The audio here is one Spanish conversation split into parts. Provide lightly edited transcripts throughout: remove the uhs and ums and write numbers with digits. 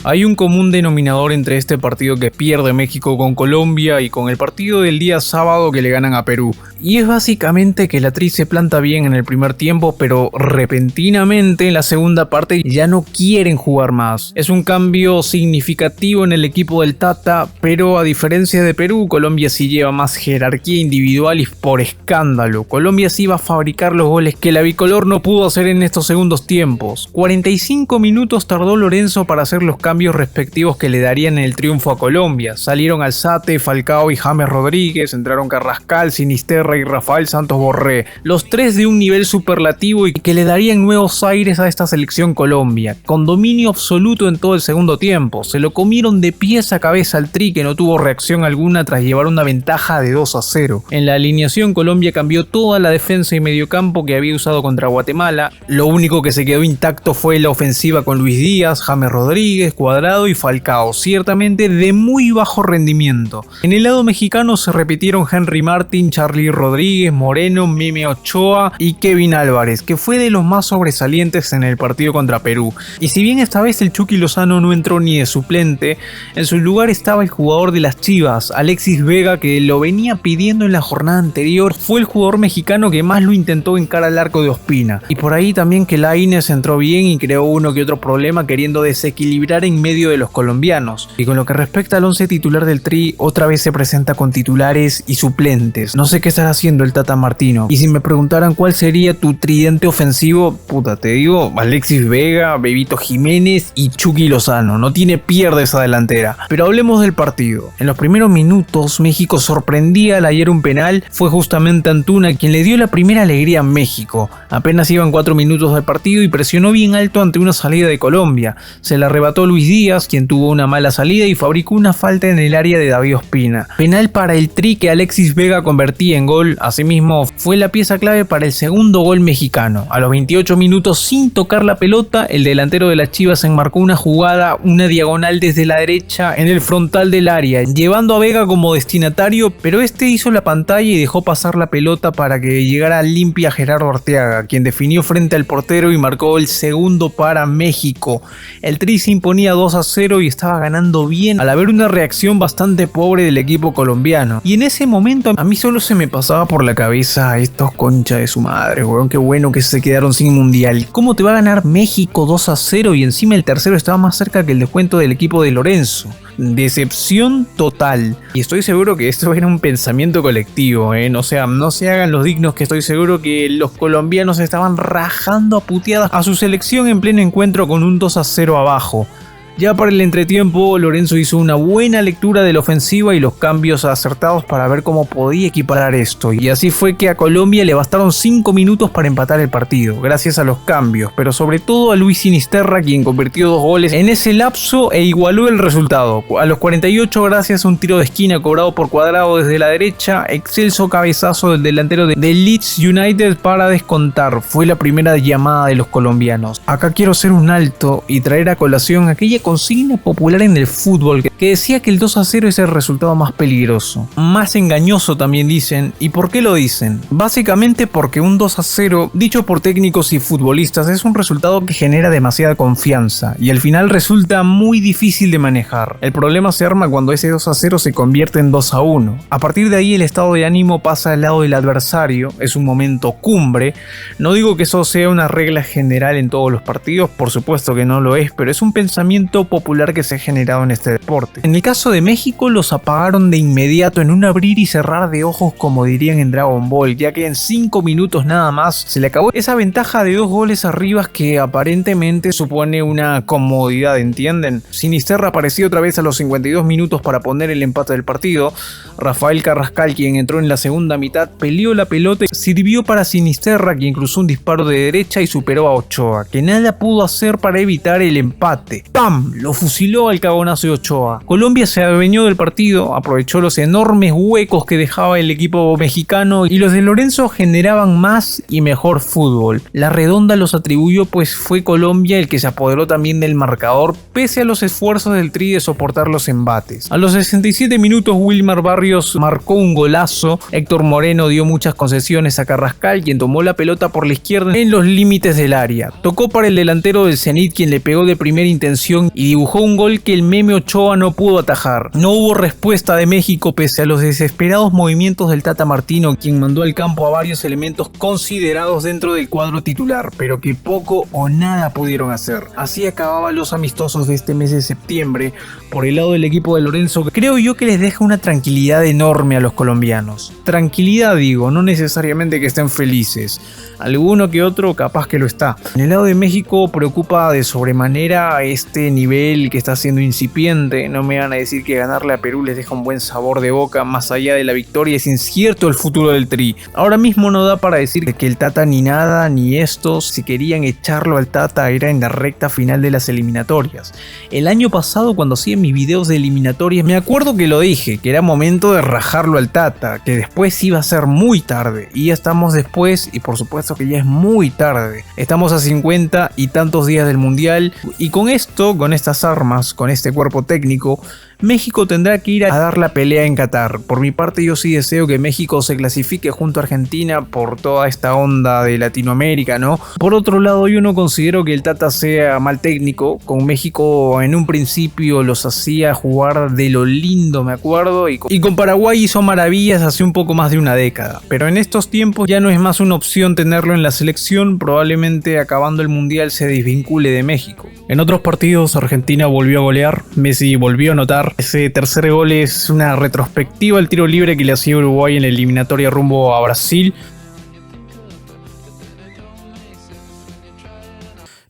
Hay un común denominador entre este partido que pierde México con Colombia y con el partido del día sábado que le ganan a Perú. Y es básicamente que la Tri se planta bien en el primer tiempo, pero repentinamente en la segunda parte ya no quieren jugar más. Es un cambio significativo en el equipo del Tata, pero a diferencia de Perú, Colombia sí lleva más jerarquía individual y por escándalo. Colombia sí va a fabricar los goles que la bicolor no pudo hacer en estos segundos tiempos. 45 minutos tardó Lorenzo para hacer los cambios respectivos que le darían el triunfo a Colombia. Salieron Alzate, Falcao y James Rodríguez, entraron Carrascal, Sinisterra y Rafael Santos Borré, los tres de un nivel superlativo y que le darían nuevos aires a esta selección Colombia, con dominio absoluto en todo el segundo tiempo. Se lo comieron de pies a cabeza al Tri, que no tuvo reacción alguna tras llevar una ventaja de 2-0. En la alineación Colombia cambió toda la defensa y mediocampo que había usado contra Guatemala. Lo único que se quedó intacto fue la ofensiva con Luis Díaz, James Rodríguez, Cuadrado y Falcao, ciertamente de muy bajo rendimiento. En el lado mexicano se repitieron Henry Martin, Charly Rodríguez, Moreno, Meme Ochoa y Kevin Álvarez, que fue de los más sobresalientes en el partido contra Perú. Y si bien esta vez el Chucky Lozano no entró ni de suplente, en su lugar estaba el jugador de las Chivas, Alexis Vega, que lo venía pidiendo en la jornada anterior. Fue el jugador mexicano que más lo intentó en cara al arco de Ospina. Y por ahí también que Lainez entró bien y creó uno que otro problema queriendo desequilibrar en medio de los colombianos. Y con lo que respecta al 11 titular del Tri, otra vez se presenta con titulares y suplentes. No sé qué estará haciendo el Tata Martino. Y si me preguntaran cuál sería tu tridente ofensivo, puta, te digo Alexis Vega, Bebito Jiménez y Chucky Lozano. No tiene pierde esa delantera. Pero hablemos del partido. En los primeros minutos México sorprendía al hallar un penal. Fue justamente Antuna quien le dio la primera alegría a México. Apenas iban 4 minutos del partido y presionó bien alto ante una salida de Colombia. Se la arrebató Luis Díaz, quien tuvo una mala salida y fabricó una falta en el área de David Ospina. Penal para el Tri que Alexis Vega convertía en gol. Asimismo, fue la pieza clave para el segundo gol mexicano. A los 28 minutos, sin tocar la pelota, el delantero de las Chivas enmarcó una jugada, una diagonal desde la derecha en el frontal del área, llevando a Vega como destinatario, pero este hizo la pantalla y dejó pasar la pelota para que llegara limpia Gerardo Arteaga, quien definió frente al portero y marcó el segundo para México. El Tri se imponía 2-0 y estaba ganando bien al haber una reacción bastante pobre del equipo colombiano. Y en ese momento a mí solo se me pasaba por la cabeza estos concha de su madre, weón, qué bueno que se quedaron sin mundial. ¿Cómo te va a ganar México 2-0 y encima el tercero estaba más cerca que el descuento del equipo de Lorenzo? Decepción total. Y estoy seguro que esto era un pensamiento colectivo, O sea, no se hagan los dignos, que estoy seguro que los colombianos estaban rajando a puteadas a su selección en pleno encuentro con un 2-0 abajo. Ya para el entretiempo, Lorenzo hizo una buena lectura de la ofensiva y los cambios acertados para ver cómo podía equiparar esto. Y así fue que a Colombia le bastaron 5 minutos para empatar el partido, gracias a los cambios, pero sobre todo a Luis Sinisterra, quien convirtió 2 goles en ese lapso e igualó el resultado. A los 48, gracias a un tiro de esquina cobrado por Cuadrado desde la derecha, excelso cabezazo del delantero de Leeds United para descontar. Fue la primera llamada de los colombianos. Acá quiero hacer un alto y traer a colación aquella consigna popular en el fútbol que decía que el 2-0 es el resultado más peligroso, más engañoso también dicen. ¿Y por qué lo dicen? Básicamente porque un 2-0, dicho por técnicos y futbolistas, es un resultado que genera demasiada confianza y al final resulta muy difícil de manejar. El problema se arma cuando ese 2-0 se convierte en 2-1. A partir de ahí el estado de ánimo pasa al lado del adversario, es un momento cumbre. No digo que eso sea una regla general en todos los partidos, por supuesto que no lo es, pero es un pensamiento popular que se ha generado en este deporte. En el caso de México, los apagaron de inmediato en un abrir y cerrar de ojos, como dirían en Dragon Ball, ya que en 5 minutos nada más se le acabó esa ventaja de 2 goles arriba que aparentemente supone una comodidad, ¿entienden? Sinisterra apareció otra vez a los 52 minutos para poner el empate del partido. Rafael Carrascal, quien entró en la segunda mitad, peleó la pelota y sirvió para Sinisterra, quien cruzó un disparo de derecha y superó a Ochoa, que nada pudo hacer para evitar el empate. ¡Pam! Lo fusiló al cagonazo de Ochoa. Colombia se adueñó del partido, aprovechó los enormes huecos que dejaba el equipo mexicano y los de Lorenzo generaban más y mejor fútbol. La redonda los atribuyó, pues fue Colombia el que se apoderó también del marcador pese a los esfuerzos del Tri de soportar los embates. A los 67 minutos Wilmar Barrios marcó un golazo, Héctor Moreno dio muchas concesiones a Carrascal, quien tomó la pelota por la izquierda en los límites del área. Tocó para el delantero del Zenit, quien le pegó de primera intención y dibujó un gol que el meme Ochoa no pudo atajar. No hubo respuesta de México pese a los desesperados movimientos del Tata Martino, quien mandó al campo a varios elementos considerados dentro del cuadro titular, pero que poco o nada pudieron hacer. Así acababan los amistosos de este mes de septiembre. Por el lado del equipo de Lorenzo, creo yo que les deja una tranquilidad enorme a los colombianos. Tranquilidad digo, no necesariamente que estén felices. Alguno que otro capaz que lo está. En el lado de México preocupa de sobremanera este nivel que está siendo incipiente. No me van a decir que ganarle a Perú les deja un buen sabor de boca. Más allá de la victoria es incierto el futuro del Tri. Ahora mismo no da para decir que el Tata ni nada ni estos, si querían echarlo al Tata era en la recta final de las eliminatorias. El año pasado cuando hacía mis videos de eliminatorias me acuerdo que lo dije, que era momento de rajarlo al Tata, que después iba a ser muy tarde. Y ya estamos después y por supuesto que ya es muy tarde. Estamos a 50 y tantos días del Mundial y con esto, con estas armas, con este cuerpo técnico, México tendrá que ir a dar la pelea en Qatar. Por mi parte yo sí deseo que México se clasifique junto a Argentina por toda esta onda de Latinoamérica, ¿no? Por otro lado yo no considero que el Tata sea mal técnico. Con México en un principio los hacía jugar de lo lindo, me acuerdo, y con Paraguay hizo maravillas hace un poco más de una década. Pero en estos tiempos ya no es más una opción tenerlo en la selección, probablemente acabando el Mundial se desvincule de México. En otros partidos Argentina volvió a golear, Messi volvió a anotar. Ese tercer gol es una retrospectiva al tiro libre que le hacía Uruguay en la eliminatoria rumbo a Brasil.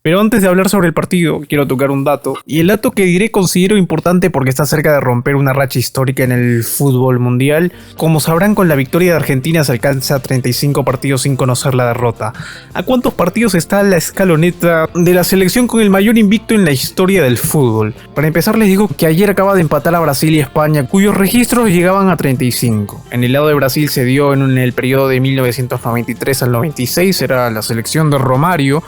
Pero antes de hablar sobre el partido, quiero tocar un dato. Y el dato que diré considero importante porque está cerca de romper una racha histórica en el fútbol mundial. Como sabrán, con la victoria de Argentina se alcanza 35 partidos sin conocer la derrota. ¿A cuántos partidos está la escaloneta de la selección con el mayor invicto en la historia del fútbol? Para empezar les digo que ayer acaba de empatar a Brasil y España, cuyos registros llegaban a 35. En el lado de Brasil se dio en el periodo de 1993 al 96, era la selección de Romario.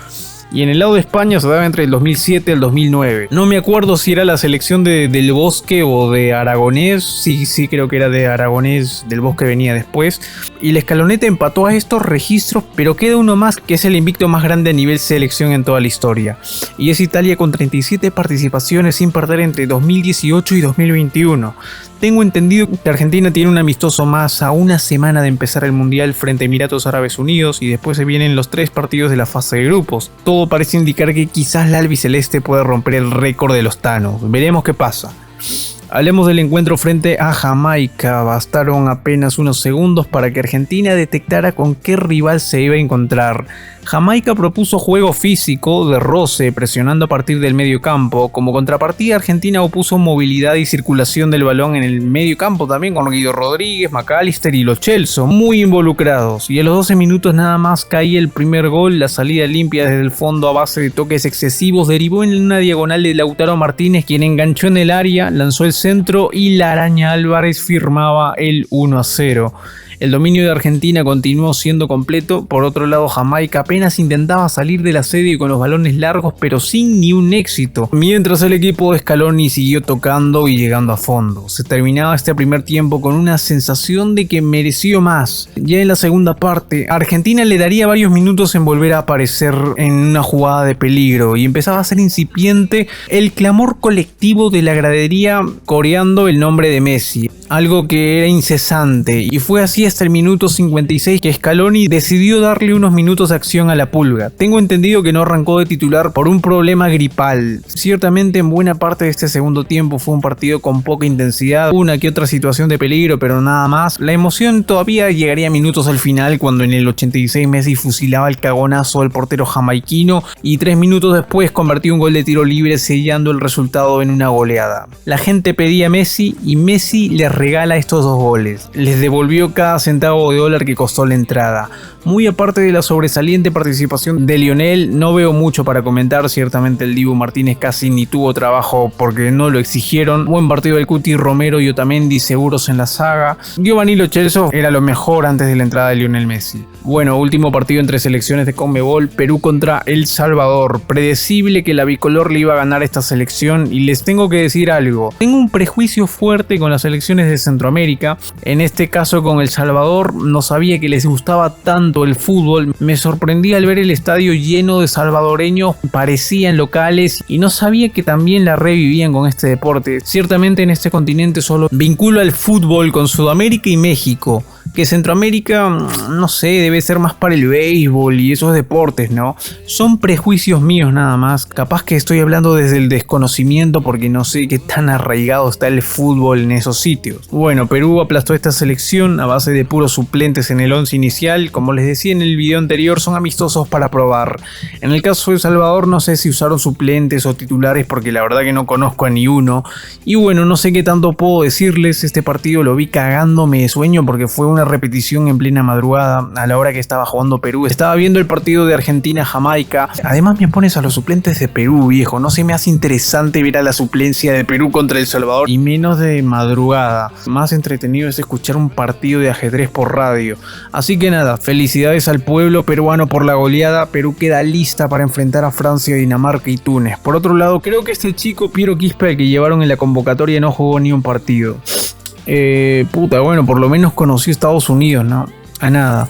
Y en el lado de España se daba entre el 2007 y el 2009. No me acuerdo si era la selección del Bosque o de Aragonés. Sí, creo que era de Aragonés, del Bosque venía después. Y la escaloneta empató a estos registros, pero queda uno más que es el invicto más grande a nivel selección en toda la historia. Y es Italia con 37 participaciones sin perder entre 2018 y 2021. Tengo entendido que Argentina tiene un amistoso más a una semana de empezar el Mundial frente a Emiratos Árabes Unidos y después se vienen los 3 partidos de la fase de grupos. Todo parece indicar que quizás la albiceleste puede romper el récord de los Thanos. Veremos qué pasa. Hablemos del encuentro frente a Jamaica. Bastaron apenas unos segundos para que Argentina detectara con qué rival se iba a encontrar. Jamaica propuso juego físico, de roce, presionando a partir del medio campo. Como contrapartida, Argentina opuso movilidad y circulación del balón en el medio campo también, con Guido Rodríguez, McAllister y Lo Celso, muy involucrados. Y a los 12 minutos nada más caía el primer gol. La salida limpia desde el fondo a base de toques excesivos derivó en una diagonal de Lautaro Martínez, quien enganchó en el área, lanzó el centro y la Araña Álvarez firmaba el 1-0. El dominio de Argentina continuó siendo completo. Por otro lado, Jamaica apenas intentaba salir del asedio con los balones largos, pero sin ni un éxito, mientras el equipo de Scaloni siguió tocando y llegando a fondo. Se terminaba este primer tiempo con una sensación de que mereció más. Ya en la segunda parte, Argentina le daría varios minutos en volver a aparecer en una jugada de peligro y empezaba a ser incipiente el clamor colectivo de la gradería coreando el nombre de Messi, algo que era incesante, y fue así hasta el minuto 56 que Scaloni decidió darle unos minutos de acción a la Pulga. Tengo entendido que no arrancó de titular por un problema gripal. Ciertamente en buena parte de este segundo tiempo fue un partido con poca intensidad, una que otra situación de peligro, pero nada más. La emoción todavía llegaría minutos al final, cuando en el 86 Messi fusilaba el cagonazo al portero jamaiquino y 3 minutos después convirtió un gol de tiro libre, sellando el resultado en una goleada. La gente pedía a Messi y Messi les regala estos 2 goles. Les devolvió cada centavo de dólar que costó la entrada. Muy aparte de la sobresaliente participación de Lionel, no veo mucho para comentar. Ciertamente el Dibu Martínez casi ni tuvo trabajo porque no lo exigieron. Buen partido del Cuti Romero y Otamendi seguros en la saga. Giovanni Lo Celso era lo mejor antes de la entrada de Lionel Messi. Bueno, último partido entre selecciones de Conmebol, Perú contra El Salvador. Predecible que la bicolor le iba a ganar esta selección y les tengo que decir algo. Tengo un prejuicio fuerte con las selecciones selecciones de Centroamérica. En este caso con El Salvador no sabía que les gustaba tanto el fútbol. Me sorprendí al ver el estadio lleno de salvadoreños, parecían locales y no sabía que también la revivían con este deporte. Ciertamente en este continente solo vinculo al fútbol con Sudamérica y México, que Centroamérica, no sé, debe ser más para el béisbol y esos deportes, ¿no? Son prejuicios míos nada más, capaz que estoy hablando desde el desconocimiento porque no sé qué tan arraigado está el fútbol en esos sitios. Bueno, Perú aplastó esta selección a base de puros suplentes en el once inicial. Como les decía en el video anterior, son amistosos para probar. En el caso de El Salvador no sé si usaron suplentes o titulares porque la verdad que no conozco a ni uno. Y bueno, no sé qué tanto puedo decirles, este partido lo vi cagándome de sueño porque fue una repetición en plena madrugada a la hora que estaba jugando Perú. Estaba viendo el partido de Argentina-Jamaica. Además me pones a los suplentes de Perú, viejo. No se me hace interesante ver a la suplencia de Perú contra El Salvador y menos de madrugada. Más entretenido es escuchar un partido de ajedrez por radio. Así que nada, felicidades al pueblo peruano por la goleada. Perú queda lista para enfrentar a Francia, Dinamarca y Túnez. Por otro lado, creo que este chico Piero Quispe, el que llevaron en la convocatoria, no jugó ni un partido. Bueno, por lo menos conoció Estados Unidos, ¿no? A nada.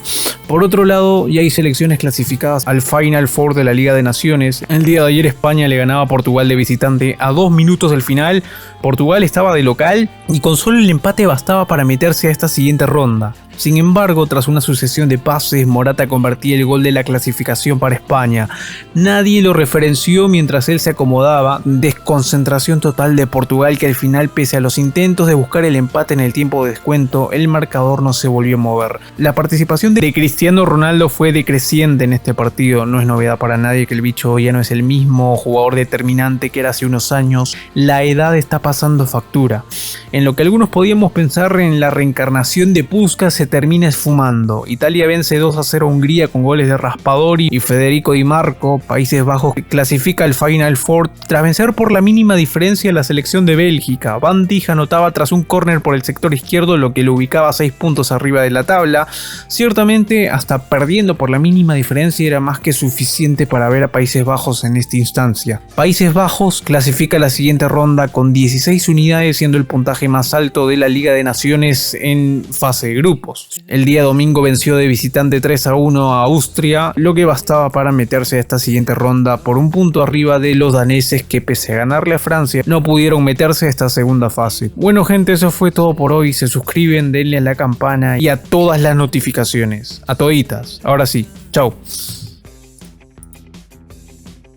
Por otro lado, ya hay selecciones clasificadas al Final Four de la Liga de Naciones. El día de ayer España le ganaba a Portugal de visitante a 2 minutos del final. Portugal estaba de local y con solo el empate bastaba para meterse a esta siguiente ronda. Sin embargo, tras una sucesión de pases, Morata convertía el gol de la clasificación para España. Nadie lo referenció mientras él se acomodaba. Desconcentración total de Portugal, que al final, pese a los intentos de buscar el empate en el tiempo de descuento, el marcador no se volvió a mover. La participación de Cristiano Ronaldo fue decreciente en este partido. No es novedad para nadie que el bicho ya no es el mismo jugador determinante que era hace unos años. La edad está pasando factura. En lo que algunos podíamos pensar en la reencarnación de Puskás, se termina esfumando. Italia vence 2-0 a Hungría con goles de Raspadori y Federico Di Marco. Países Bajos clasifica al Final Four tras vencer por la mínima diferencia a la selección de Bélgica. Van Dijk anotaba tras un córner por el sector izquierdo, lo que lo ubicaba 6 puntos arriba de la tabla. Ciertamente, hasta perdiendo por la mínima diferencia era más que suficiente para ver a Países Bajos en esta instancia. Países Bajos clasifica a la siguiente ronda con 16 unidades, siendo el puntaje más alto de la Liga de Naciones en fase de grupos. El día domingo venció de visitante 3-1 a Austria, lo que bastaba para meterse a esta siguiente ronda por un punto arriba de los daneses, que pese a ganarle a Francia no pudieron meterse a esta segunda fase. Bueno gente, eso fue todo por hoy. Se suscriben, denle a la campana y a todas las notificaciones. A toditas. Ahora sí, chao.